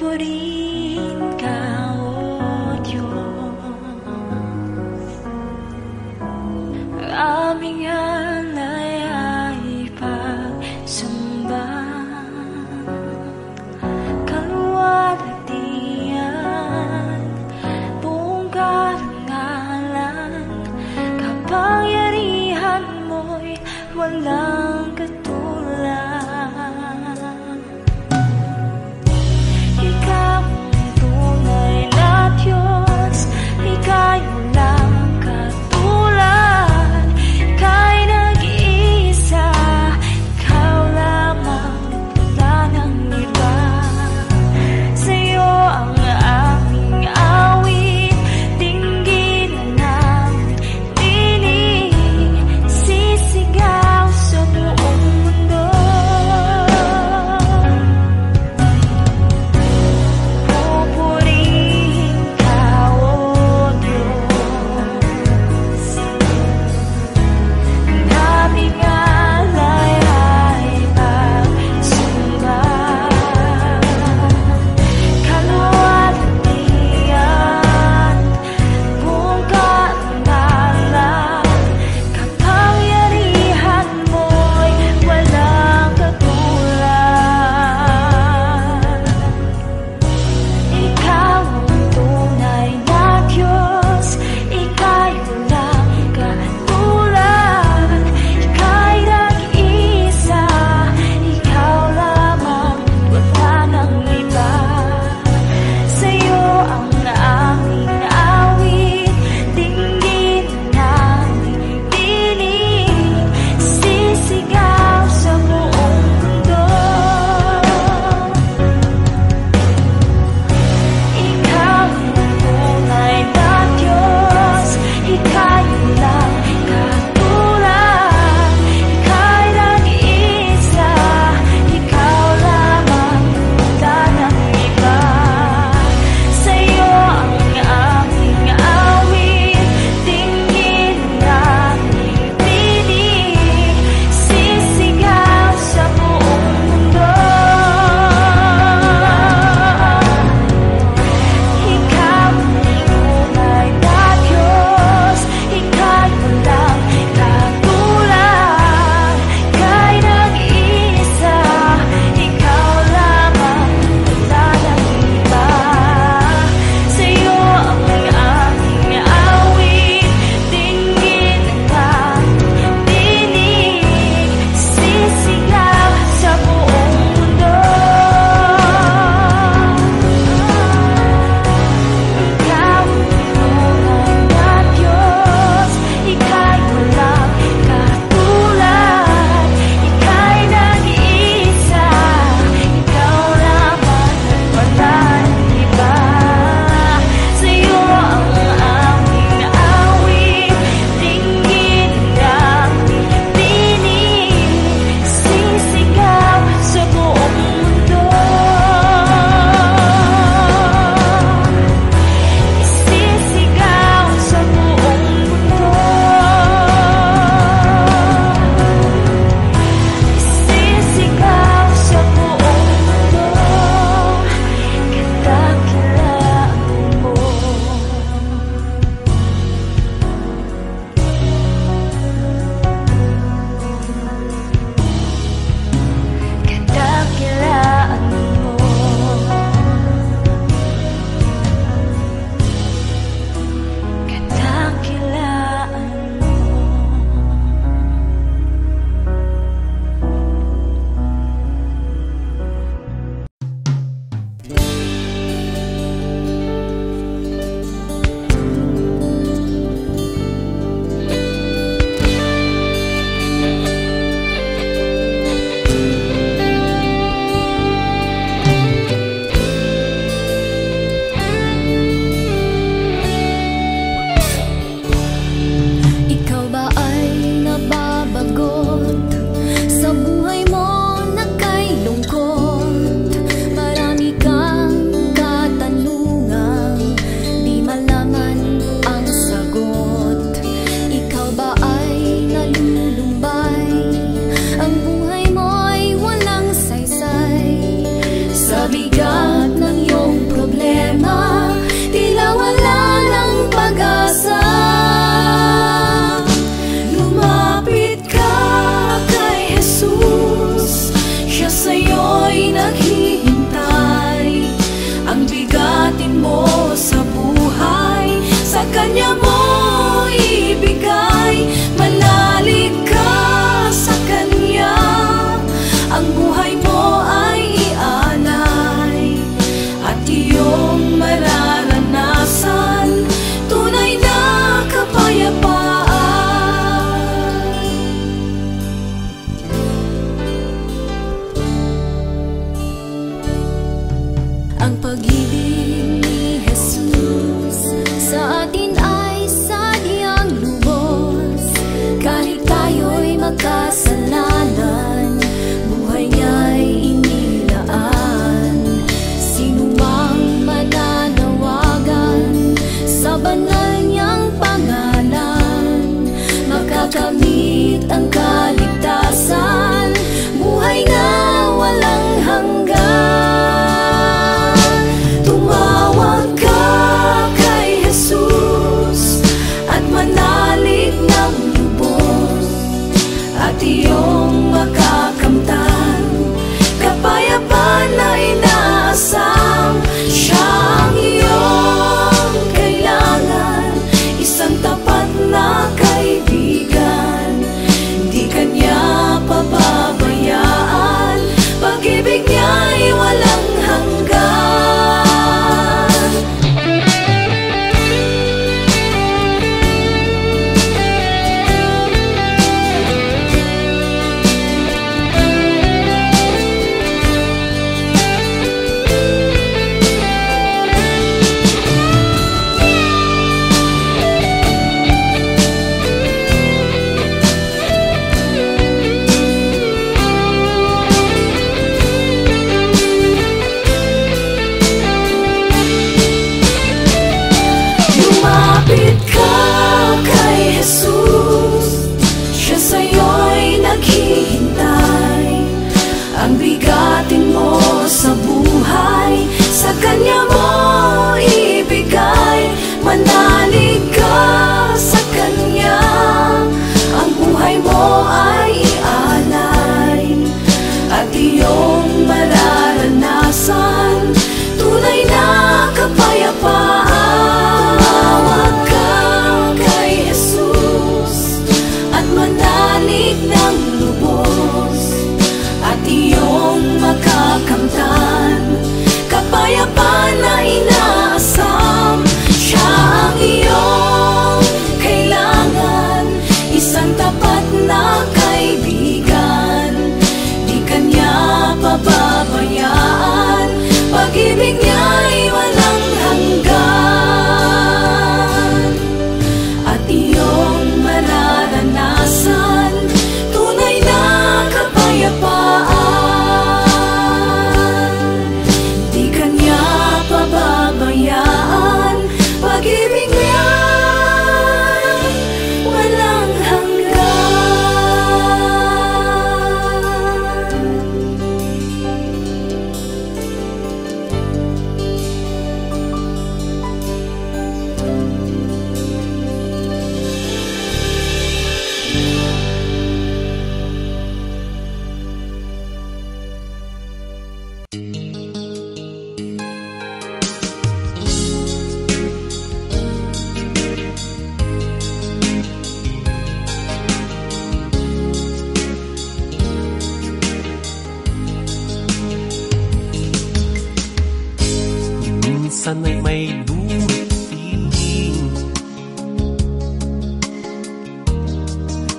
Pupurihin ka, O Diyos. Ang aming alay ay pagsamba, kaluwalhatian, buong karangalan, kapangyarihan mo'y walang katulad. Ikaw ang tunay na Diyos, Ika'y walang katulad. Ika'y nag-iisa, Ikaw lamang, wala nang iba. Sa'yo ang aming awit, dinggin ang aming tinig, sisigaw sa buong mundo. Pupurihin ka, O Diyos. Ang aming alay ay pagsamba, kaluwalhatian, buong karangalan, kapangyarihan mo'y walang katulad. Ikaw ang tunay na Diyos, Ika'y walang katulad. Ika'y nag-iisa, Ikaw lamang, wala nang iba. Sa'yo ang aming awit, dinggin ang aming tinig, sisigaw sa buong mundo. Ikaw ang tunay na Diyos, Ika'y walang katulad. Ika'y nag-iisa, Ikaw lamang, wala nang iba. Sa'yo ang aming awit, dinggin ang aming tinig, sisigaw sa buong mundo. Ikaw ang tunay na Diyos, Ika'y walang katulad. Ika'y nag-iisa, Ikaw lamang, wala nang iba. Sa'yo ang aming awit, dinggin ang aming tinig, sisigaw sa buong mundo. Ikaw ang tunay na Diyos, Ika'y walang katulad. Ika'y nag-iisa, Ikaw lamang, wala nang iba. Sa'yo ang aming awit, dinggin ang aming tinig, sisigaw sa buong mundo. Isisigaw sa buong mundo. Isisigaw sa buong mundo. Kadakilaan mo. Kadakilaan mo. Kadakilaan mo. Ikaw ba ay nababagot sa buhay mo na kay lungkot? Marami kang katanungan, di malaman ang sagot. Ikaw ba ay nalulumbay? Ang buhay mo'y walang saysay sa bigat ng iyong Ang pag-ibig ni Jesus sa atin ay sadyang lubos. Kahit tayo'y makasalanan, buhay niya'y inilaan. Sino mang mananawagan sa banal niyang pangalan, makakamit ang kaligtasan, buhay na walang hanggan. Tumawag ka kay Jesus at manalig ng lubos, at iyong makakamtan kapayapaan na inaasam. Siya ang iyong kailangan, isang tapat na kaibigan. Di kanya pababayaan, pag-ibig niya'y walang hanggan. Lumapit ka kay Jesus, siya sa'yo'y naghihintay. Ang bigatin mo sa buhay, sa kanya mo ibigay. Manalig ka sa kanya, ang buhay mo ay ialay, at iyong mararanasan tunay na kapayapaan. Tumawag ka kay Jesus at manalig ng lubos, at iyong makakamtan kapayapaan na inaasam. Siya ang iyong kailangan, isang tapat na kaibigan. Di kanya pababayaan, pag-ibig niya'y walang hanggan, at iyong mararanasan tunay na kapayapaan. Di kanya pababayaan, pag-ibig niya'y walang hanggan. Minsan ay may dumating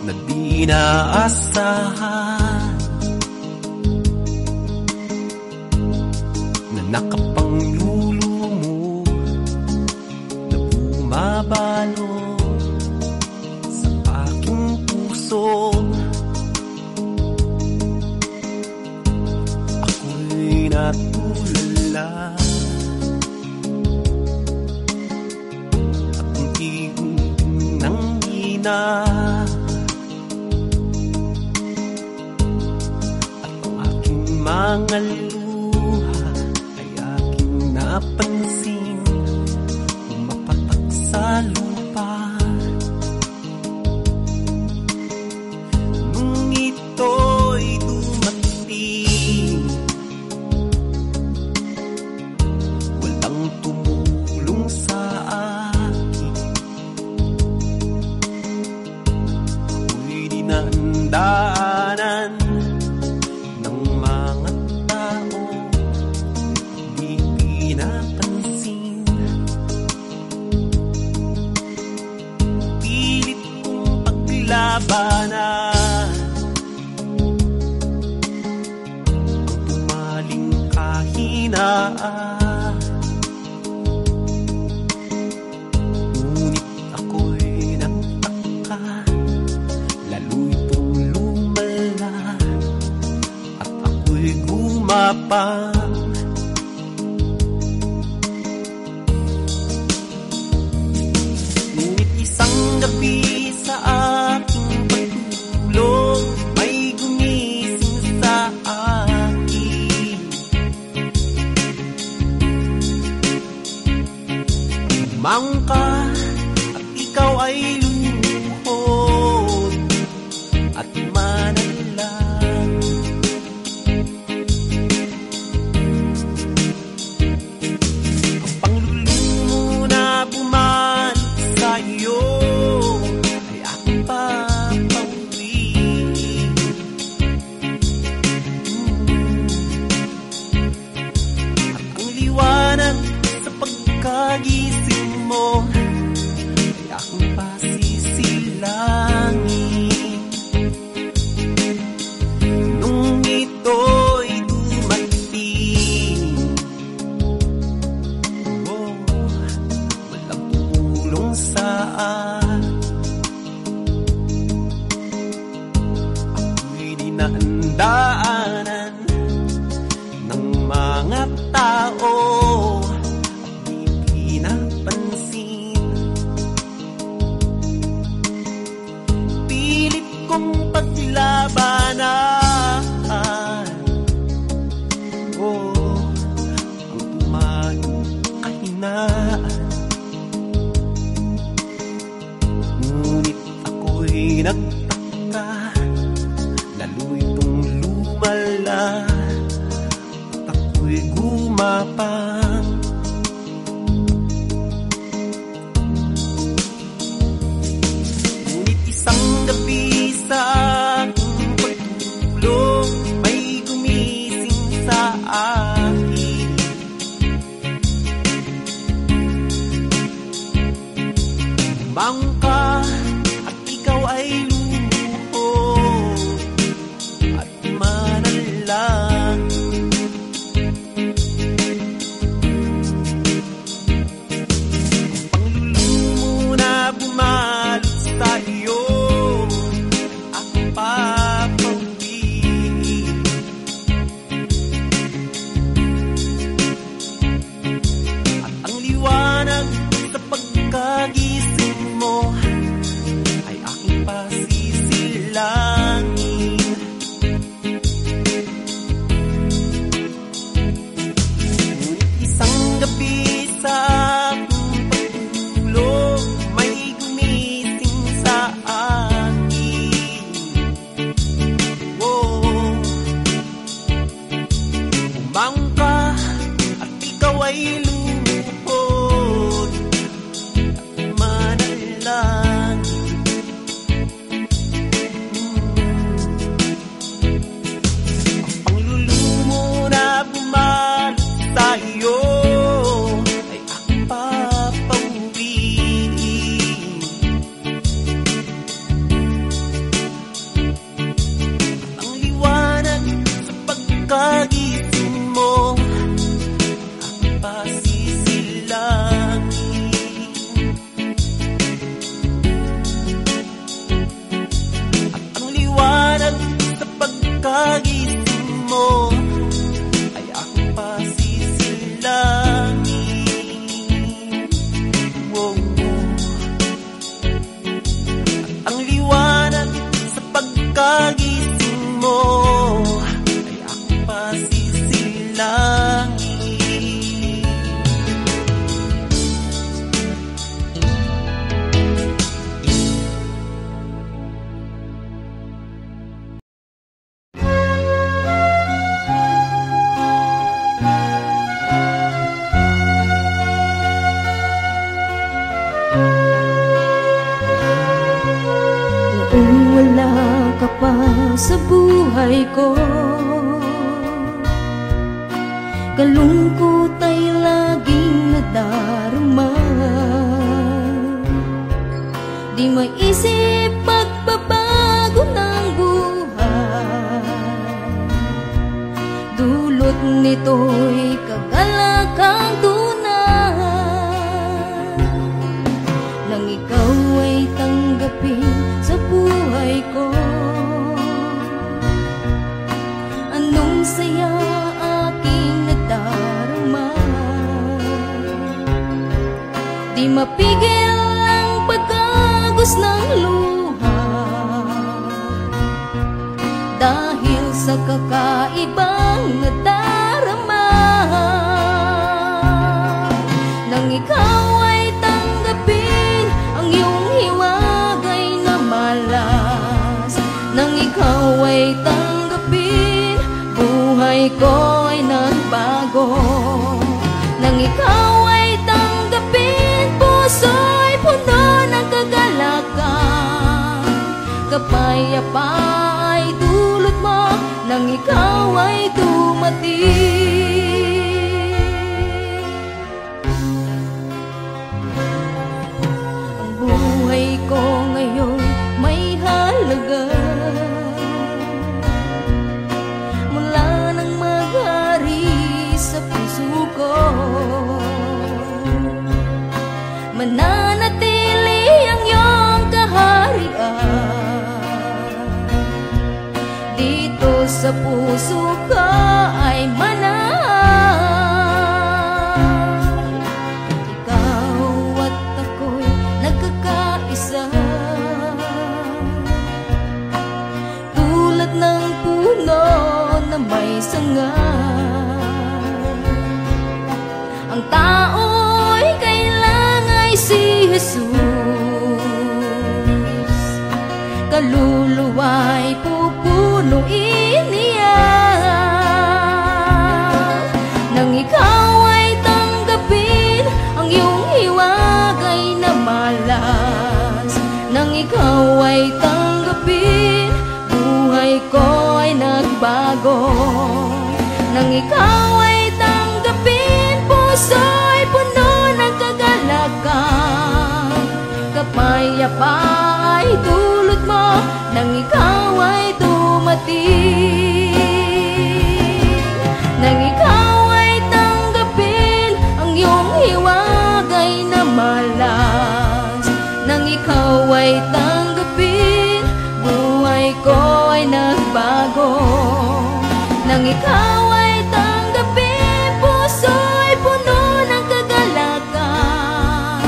na di naasahan, na nakapanglulo mo, na bumabalo sa aking puso. Ako'y natulala, at ang aking mga luha ay aking napansin, pumapatak sa lupa. Nung ito'y dumating, walang tumulong sa akin. Daanan ng mga tao, di pinapansin. Pilit kong paglabanan ang tumaling kahinaan. gumapang. Ngunit isang gabi sa aking pagtulog, may gumising sa akin. Bumangon ka at ikaw ay lumuhod at manalangin. Ang panglulungo na bumalik sa iyo ay aking papauwiin. At ang liwanag sa pagkagising mo ay aking pasisilangin. Nung ito'y dumating, oh, walang tulong saan. Ako'y dinaan-daanan ng mga tao at di pinapansin. Pilit kong paglabanan, oh, ang tumayong kahinaan. Ngunit ako'y nagtaka, lalo itong lumala at ako'y gumapang. Ngunit isang gabi sa aking pagtulog, may gumising sa akin. Bumangon ka at ikaw ay lumuhod at manalangin. Ang panglulungo na bumalik sa iyo ay aking papauwiin. At ang liwanag sa pagkagising mo ay aking pasisilangin. Ngunit isang gabi sa aking pagtulog, may gumising sa akin. Oh, bumangon ka at ikaw ay lumuhod at manalangin. Ang panglulungo na bumalik sa iyo ay aking papauwiin. At ang liwanag sa pagkagising mo aking pasisilangin. At ang liwanag sa pagkagising mo ay aking pasisilangin. Oh, oh. At ang liwanag sa pagkagising mo ay aking pasisilangin. Noong wala ka pa sa buhay ko, kalungkot ay laging nadarama. Di maisip pagbabago ng buhay, dulot nito'y kagalakang tunay. Nang ikaw ay tanggapin sa buhay ko, anong saya mapigil ang pagkagos ng luha dahil sa kakaibang nadarama. Nang ikaw ay tanggapin ang iyong hiwagay na malas, nang ikaw ay tanggapin, buhay ko ay nagbago. Nang ikaw ay tanggapin, puso'y puno ng kagalakan. Kapayapaan ay dulot mo nang ikaw ay dumating. Ang buhay ko ngayon may halaga mula nang maghari sa puso ko. Mananatili ang iyong kaharian dito sa puso ko ay manahan. Ikaw at ako'y nagkakaisa, tulad ng puno na may sanga. Ang tao'y kailangan si Jesus, kaluluwa'y pupunuin niya. Nang ikaw ay tanggapin ang iyong hiwagay na malas, nang ikaw ay tanggapin, buhay ko ay nagbago. Nang ikaw ay tanggapin, puso'y puno ng kagalakan. Kapayapaan ay dulot mo nang ikaw ay dumating. Nang ikaw ay tanggapin ang iyong hiwagay na malas, nang ikaw ay tanggapin, buhay ko ay nagbago. Nang ikaw ay tanggapin, puso'y puno ng kagalakan.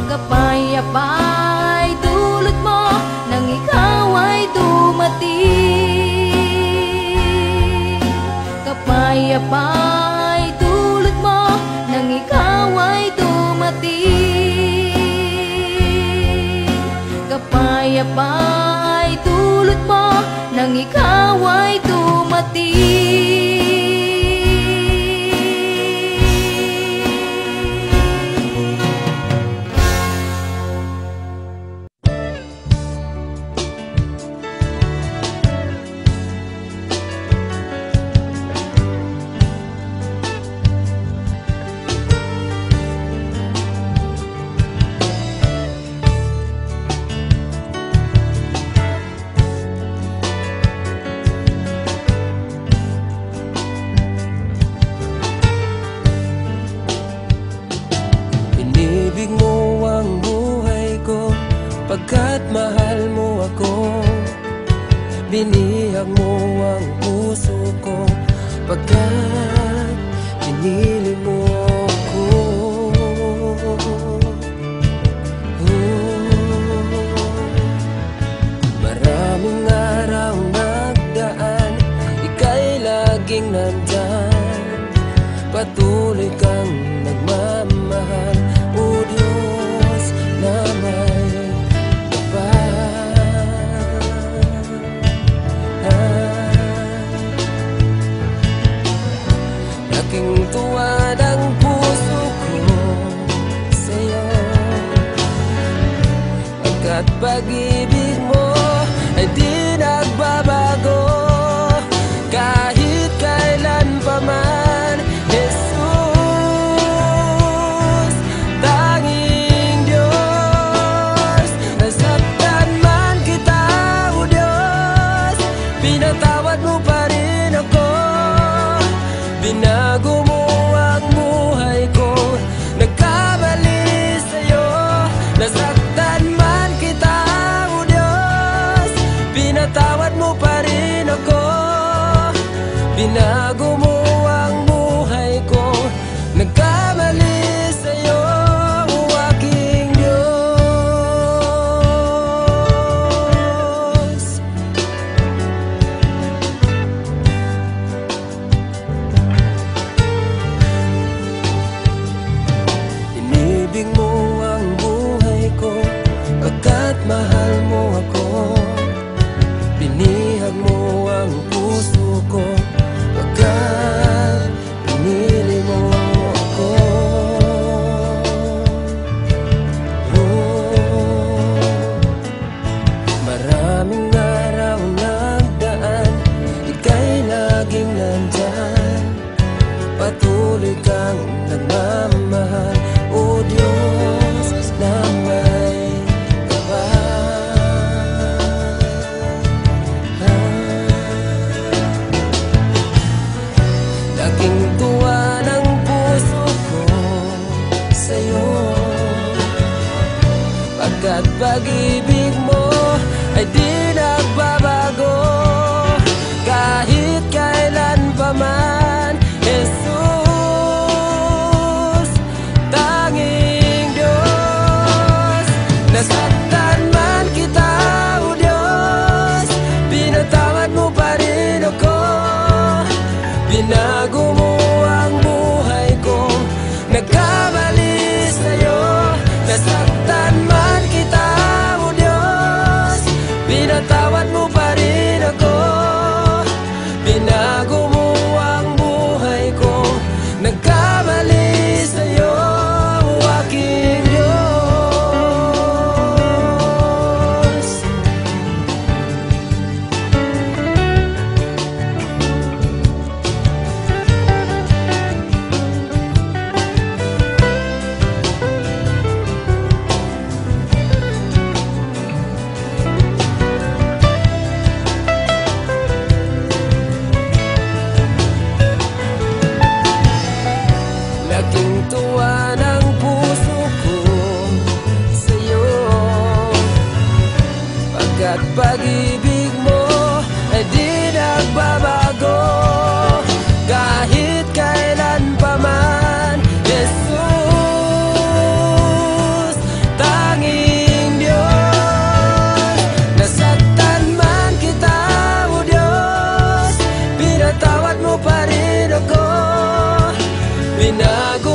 Kapayapaan ay dulot mo nang ikaw ay dumating. Kapayapaan ay dulot mo nang ikaw ay dumating. Kapayapaan ay dulot mo nang ikaw ay dumating. Inibig mo ang buhay ko, pagkat mahal mo ako. Binihag mo ang puso ko, pagkat pinili mo ako. Maraming araw nagdaan, ika'y laging nandyan. Patuloy kang nagmamahal, o Diyos na may kapal. Laking tuwa ng puso ko sa'yo, pagkat pag-ibig mo ay di nagbabago kahit kailan pa man. Jesus, tanging Diyos, nasaktan man kita, o Diyos, pinatawad mo pa rin ako. Binago mo ang buhay ko, nagkamali sa'yo. Nasaktan man kita, o Diyos, patuloy kang nagmamahal, O Diyos na may laking tuwa ng puso ko sa'yo, pagkat pag-ibig mo ay di nagbabago kahit kailan pa man. Jesus, tanging Diyos, nasaktan man kita, O Diyos, pinatawad mo pa rin ako. Binago mo ang buhay ko, nagkamali sa'yo. Nasaktan man kita, O Diyos, pinatawad mo pa rin ako. Binago mo ang buhay ko, nagkamali sa'yo, aking Diyos. Laking tuwa ng puso ko sa'yo, pagkat pag-ibig mo ay di nagbabago kahit kailan pa man. Jesus, tanging Diyos, nasaktan man kita, O Diyos, pinatawad mo pa rin ako. Binago